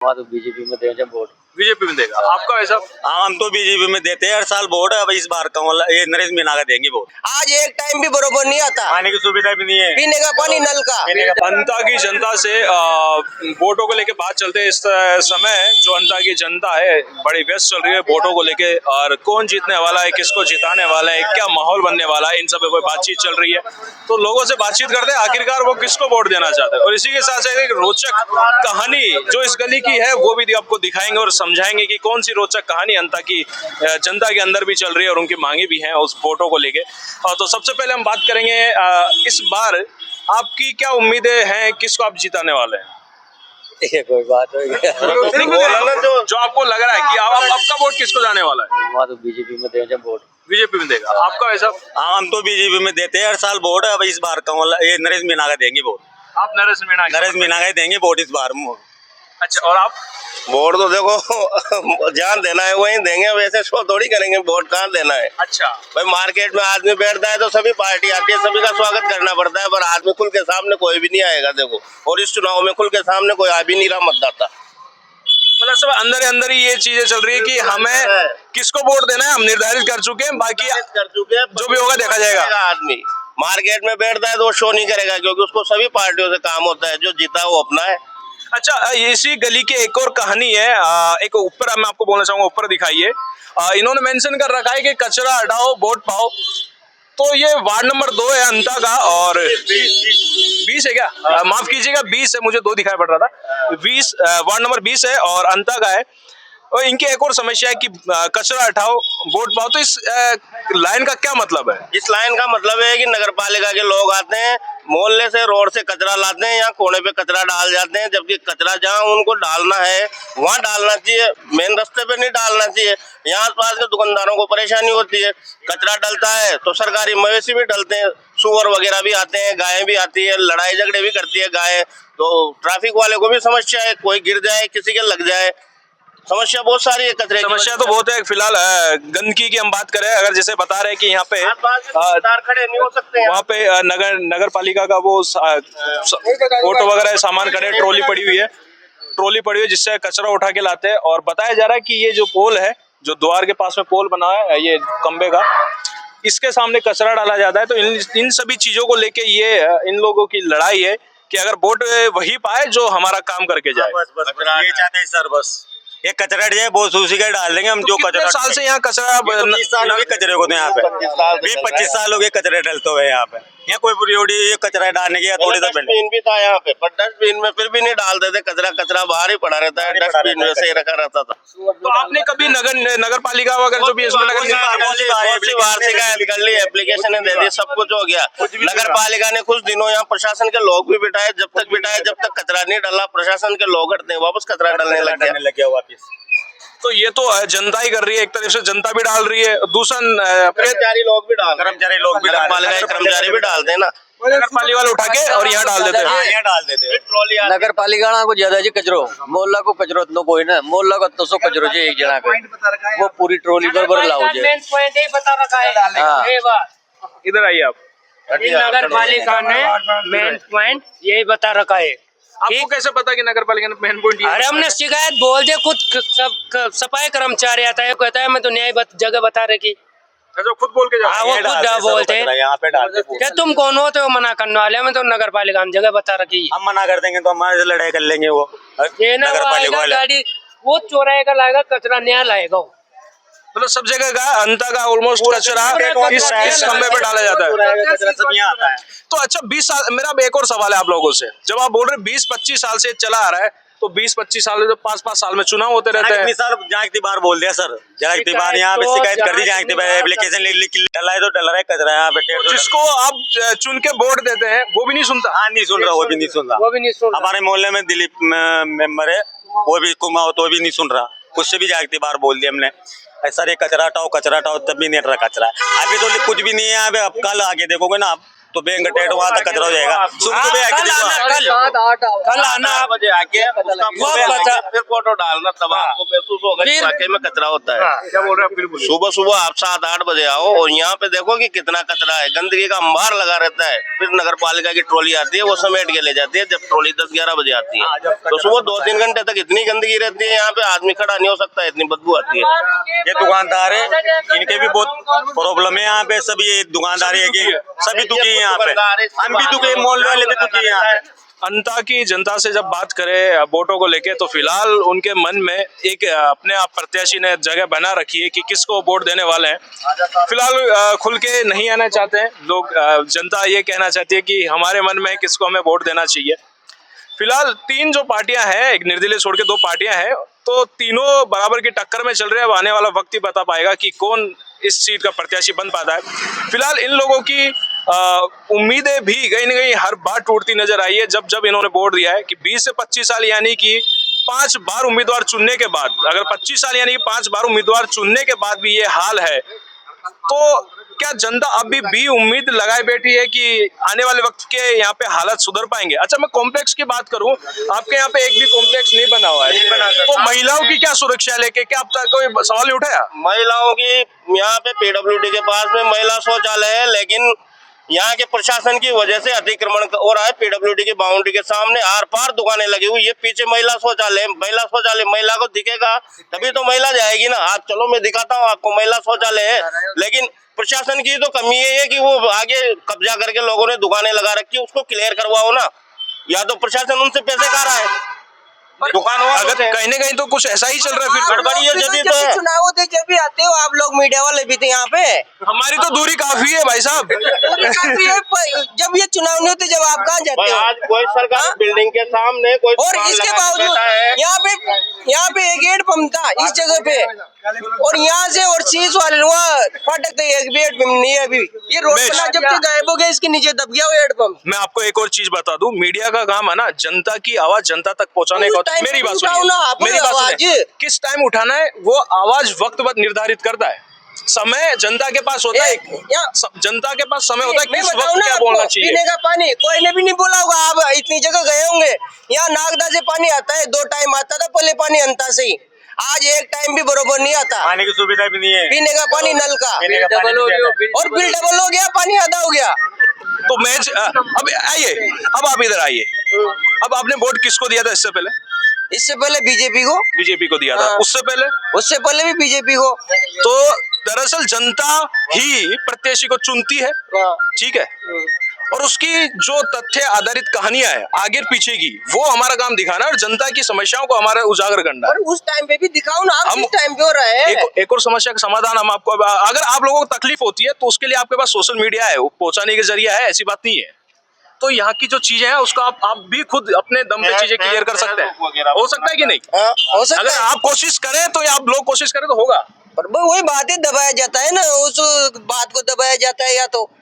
वहाँ तो बीजेपी में देंगे वोट। बीजेपी में देगा आपका वैसा? हाँ, हम तो बीजेपी में देते हैं हर साल वोट। अब इस बार कमल ये नरेश मीना का देंगे वोट। आज एक टाइम भी बरोबर नहीं आता, पानी की सुविधा भी नहीं है, पीने का पानी नल का। अंता की जनता से वोटों को लेके बात चलते हैं। इस समय जो अंता की जनता है बड़ी व्यस्त चल रही है वोटों को लेके, और कौन जीतने वाला है, किसको जिताने वाला है, क्या माहौल बनने वाला है, इन सब पे कोई बातचीत चल रही है। तो लोगों से बातचीत करते हैं आखिरकार वो किसको वोट देना चाहते हैं, और इसी के साथ साथ एक रोचक कहानी जो इस गली की है वो भी आपको दिखाएंगे और समझाएंगे कि कौन सी रोचक कहानी अंता की जनता के अंदर भी चल रही है और उनकी मांगे भी हैं उस वोटों को लेके। तो सबसे पहले हम बात करेंगे इस बार आपकी क्या उम्मीदें हैं, किसको आप जिताने वाले हैं? ये कोई बात हो जो आपको लग रहा है कि आपका वोट किसको जाने वाला है? वहाँ तो बीजेपी में देंगे वोट। बीजेपी में देगा आपका वैसा? हाँ, हम तो बीजेपी में देते हैं हर साल वोट। अब इस बार कमल ये नरेश मीना का देंगे वोट। आप नरेश मीना का देंगे वोट इस बार। अच्छा, और आप? वोट तो देखो जान देना है वहीं देंगे, वैसे शो थोड़ी करेंगे, वोट कहाँ देना है। अच्छा भाई मार्केट में आदमी बैठता है तो सभी पार्टी आती है, सभी का स्वागत करना पड़ता है, पर आदमी खुल के सामने कोई भी नहीं आएगा। देखो, और इस चुनाव में खुल के सामने कोई आ भी नहीं रहा मतदाता। मतलब सब अंदर ही ये चीजें चल रही है कि हमें किसको वोट देना है हम निर्धारित कर चुके हैं, बाकी जो भी होगा देखा जाएगा। आदमी मार्केट में बैठता है तो वो शो नहीं करेगा, क्योंकि उसको सभी पार्टियों से काम होता है, जो जीता वो अपना है। अच्छा, इसी गली की एक और कहानी है। एक ऊपर मैं आपको बोलना चाहूंगा, ऊपर दिखाइए। इन्होंने मेंशन कर रखा है कि कचरा हटाओ वोट पाओ। तो ये वार्ड नंबर 2 है अंता का, और 20 है क्या? माफ कीजिएगा 20 है, मुझे 2 दिखाई पड़ रहा था। 20 वार्ड नंबर 20 है और अंता का है। और इनकी एक और समस्या है कि कचरा हटाओ वोट पाओ। तो इस लाइन का क्या मतलब है? इस लाइन का मतलब है कि नगर पालिका के लोग आते हैं, मोहल्ले से रोड से कचरा लाते हैं, यहाँ कोने पे कचरा डाल जाते हैं, जबकि कचरा जहाँ उनको डालना है वहाँ डालना चाहिए, मेन रास्ते पे नहीं डालना चाहिए। यहाँ आसपास के दुकानदारों को परेशानी होती है, कचरा डलता है तो सरकारी मवेशी भी डलते हैं, सुअर वगैरह भी आते हैं, गायें भी आती है, लड़ाई झगड़े भी करती है गायें। तो ट्रैफिक वाले को भी समस्या है, कोई गिर जाए, किसी के लग जाए, समस्या बहुत सारी है। कचरे समस्या तो बहुत है। फिलहाल गंदगी की हम बात करें, अगर जैसे बता रहे हैं कि यहाँ पे खड़े नहीं हो सकते, वहाँ पे नगर पालिका का वो ऑटो वगैरह सामान खड़े, ट्रॉली पड़ी हुई है जिससे कचरा उठा के लाते हैं। और बताया जा रहा है कि ये जो पोल है, जो द्वार के पास में पोल बना है ये खंबे का, इसके सामने कचरा डाला जाता है। तो इन सभी चीजों को लेके ये इन लोगों की लड़ाई है कि अगर वोट वही पाए जो हमारा काम करके जाए। बस ये चाहते हैं सर, बस ये कचरा जाए बहुत सूसी का डाल देंगे हम। जो कचरा साल से यहाँ कचरा 20 साल हो गए कचरे को, तो यहाँ पे 20-25 साल हो गए कचरे डलते हुए। यहाँ पे यहाँ कोई पूरी ये कचरा डालने की थोड़ी सा डस्टबिन भी था यहाँ पे, पर डस्टबिन में फिर भी नहीं डालते थे कचरा, कचरा बाहर ही पड़ा रहता है, डस्टबिन में से रखा रहता था। तो आपने कभी नगर पालिका वगैरह जो भी इसमें शिकायत कर ली, एप्लीकेशन दे दी, सब कुछ हो गया। नगर पालिका ने कुछ दिनों यहाँ प्रशासन के लोग भी बिठाए, जब तक कचरा नहीं डाला प्रशासन के लोग हटते हैं, वापस कचरा डालने लग गया वापिस। तो ये तो जनता ही कर रही है, एक तरफ से जनता भी डाल रही है, दूसरा कर्मचारी लोग भी डाल कर्मचारी भी डालते हैं ना, नगर पालिका वाले उठा के और यहाँ डाल देते हैं। नगर पालिका को ज्यादा जी कचरो, मोहल्ला को कचरो तो कोई ना, मोहल्ला को तो कचरो जी एक जना का वो पूरी ट्रॉली पर लाओ जी। इधर आइए आप। नगर पालिका ने मेन पॉइंट यही बता रखा है। आपको कैसे पता कि नगर पालिका ने मेन पॉइंट? अरे हमने शिकायत बोल दे, खुद सब सफाई कर्मचारी आता है, कहता है मैं तो न्याय जगह बता रही। अच्छा, खुद बोल के हाँ, वो खुद बोलते हैं। यहाँ पे डालते क्या तुम कौन हो तो मना करने वाले? मैं तो नगर पालिका ने जगह बता रखी। हम मना कर देंगे तो हमारे से लड़ाई कर लेंगे वो नगर पालिका वाले। गाड़ी वो चौराहे का लाएगा कचरा, नया लाएगा। मतलब सब जगह का अंता का ऑलमोस्ट कचरा इस खंबे पे डाला जाता है। तो अच्छा, 20 साल, मेरा एक और सवाल है आप लोगों से। जब आप बोल रहे 20-25 साल से चला आ रहा है, तो 20-25 साल में 5-5 साल में चुनाव होते रहते हैं। सर जागती बार बोल दिया सर, जागती बार यहाँ पे शिकायत कर दी, जागती बार एप्लीकेशन लिख डला है तो डल रहा है कचरा यहाँ पे। जिसको आप चुन के वोट देते हैं वो भी नहीं सुनता। हाँ, नहीं सुन रहा, वो भी नहीं सुन रहा। हमारे मोहल्ले में दिलीप मेंबर है, वो भी कुमाऊं, तो भी नहीं सुन रहा। उससे भी जागती बार बोल दिया हमने, सर ये कचरा हटाओ तब भी नहीं हट रहा कचरा। अभी तो कुछ भी नहीं है। अब कल आगे देखोगे ना आप, तो बैंक टेट वहाँ तक कचरा हो जाएगा। सुबह कल आना 8 बजे आके फिर फोटो डालना, तब आपको महसूस होगा कि वाकई में कचरा होता है। क्या बोल रहे हैं? फिर सुबह सुबह आप 7-8 बजे आओ और यहाँ पे देखो कि कितना कचरा है, गंदगी का अंबार लगा रहता है। फिर नगर पालिका की ट्रॉली आती है, वो समेट के ले जाती है जब ट्रॉली 10-11 बजे आती है। तो सुबह 2-3 घंटे तक इतनी गंदगी रहती है, यहाँ पे आदमी खड़ा नहीं हो सकता, इतनी बदबू आती है। ये दुकानदार है, इनके भी बहुत प्रॉब्लम है यहाँ पे। सभी ये दुकानदारी है कि सभी दुखी है यहाँ पे, हम भी दुखी, मोहल्ले वाले भी दुखी है यहाँ पे। अंता की जनता से जब बात करें वोटों को लेके, तो फिलहाल उनके मन में एक अपने आप प्रत्याशी ने जगह बना रखी है कि किसको वोट देने वाले हैं। फिलहाल खुल के नहीं आना चाहते हैं लोग। जनता ये कहना चाहती है कि हमारे मन में किसको हमें वोट देना चाहिए। फिलहाल 3 जो पार्टियां हैं, एक निर्दलीय छोड़ के 2 पार्टियां हैं, तो तीनों बराबर की टक्कर में चल रहे हैं। अब आने वाला वक्त ही बता पाएगा कि कौन इस सीट का प्रत्याशी बन पाता है। फिलहाल इन लोगों की उम्मीदें भी कहीं ना कहीं हर बार टूटती नजर आई है। जब इन्होंने वोट दिया है कि 20 से 25 साल यानी कि 5 बार उम्मीदवार चुनने के बाद, अगर 25 साल यानी कि 5 बार उम्मीदवार चुनने के बाद भी ये हाल है, तो क्या जनता अभी भी उम्मीद लगाए बैठी है कि आने वाले वक्त के यहाँ पे हालात सुधर पाएंगे? अच्छा, मैं कॉम्प्लेक्स की बात करूं, आपके यहाँ पे एक भी कॉम्प्लेक्स नहीं बना हुआ है, तो महिलाओं की क्या सुरक्षा लेके क्या अब तक कोई सवाल नहीं उठाया? महिलाओं की यहाँ पे पीडब्ल्यूडी के पास में महिला शौचालय है, लेकिन यहाँ के प्रशासन की वजह से अतिक्रमण हो रहा है। पीडब्ल्यूडी की बाउंड्री के सामने आर पार दुकानें लगी हुई है, पीछे महिला शौचालय महिला को दिखेगा तभी तो महिला जाएगी ना। आज चलो मैं दिखाता हूँ आपको, महिला शौचालय है, लेकिन प्रशासन की तो कमी ये है कि वो आगे कब्जा करके लोगों ने दुकानें लगा रखी है, उसको क्लियर करवाओ ना, या तो प्रशासन उनसे पैसे खा रहा है। दुकान अगर कहीं ना कहीं तो कुछ ऐसा ही चल रहा है, फिर गड़बड़ी है। जब तो है चुनाव होते जब भी आते हो आप लोग, मीडिया वाले भी थे यहाँ पे। हमारी तो दूरी काफी है भाई साहब। जब ये चुनाव नहीं होते जब आप कहाँ जाते हो? आज कोई सरकारी बिल्डिंग के सामने कोई और दुकान इसके लगा के बावजूद बैठा है। यहाँ पे एक हेड पंप था इस जगह पे, और यहाँ से और शीश वाले वहाँ फाटक थे, एक भी हेड पंप नहीं है अभी। ये रोड बना जब से गायब हो गया, इसके नीचे दब गया वो हेड पंप। मैं आपको एक और चीज बता दूं, मीडिया का काम है ना जनता की आवाज जनता तक पहुंचाने का। मेरी बात सुनिए, मेरी बात सुनिए, किस टाइम उठाना है वो आवाज वक्त वक्त निर्धारित करता है। समय जनता के पास होता है, जनता के पास समय होता है किस वक्त क्या बोलना चाहिए। पीने का पानी कोई ने भी नहीं बोला होगा, आप इतनी जगह गए होंगे। यहाँ नागदा से पानी आता है, 2 टाइम आता था पहले पानी अंता से ही, आज एक टाइम भी बरोबर नहीं आता। पानी की सुविधा भी नहीं है, पीने का पानी नल का, और बिल डबल हो गया, पानी आधा हो गया। तो मैं अब आइए, अब आप इधर आइए। अब आपने वोट किसको दिया था इससे पहले? इससे पहले बीजेपी को दिया था। उससे पहले भी बीजेपी को। तो दरअसल जनता ही प्रत्याशी को चुनती है, ठीक है, और उसकी जो तथ्य आधारित कहानियां है आगे पीछे की, वो हमारा काम दिखाना और जनता की समस्याओं को हमारा उजागर करना है। और उस टाइम पे भी दिखाओ ना, आप किस टाइम पे हो रहा है। एक और समस्या का समाधान हम आपको, अगर आप लोगों को तकलीफ होती है तो उसके लिए आपके पास सोशल मीडिया है, वो पहुंचाने के जरिया है, ऐसी बात नहीं है। तो यहाँ की जो चीजें हैं उसका आप भी खुद अपने दम पे चीजें क्लियर कर सकते हैं। हो सकता है कि नहीं? हो सकता अगर है। आप कोशिश करें तो, या आप लोग कोशिश करें तो होगा। पर वही बातें दबाया जाता है ना, उस बात को दबाया जाता है, या तो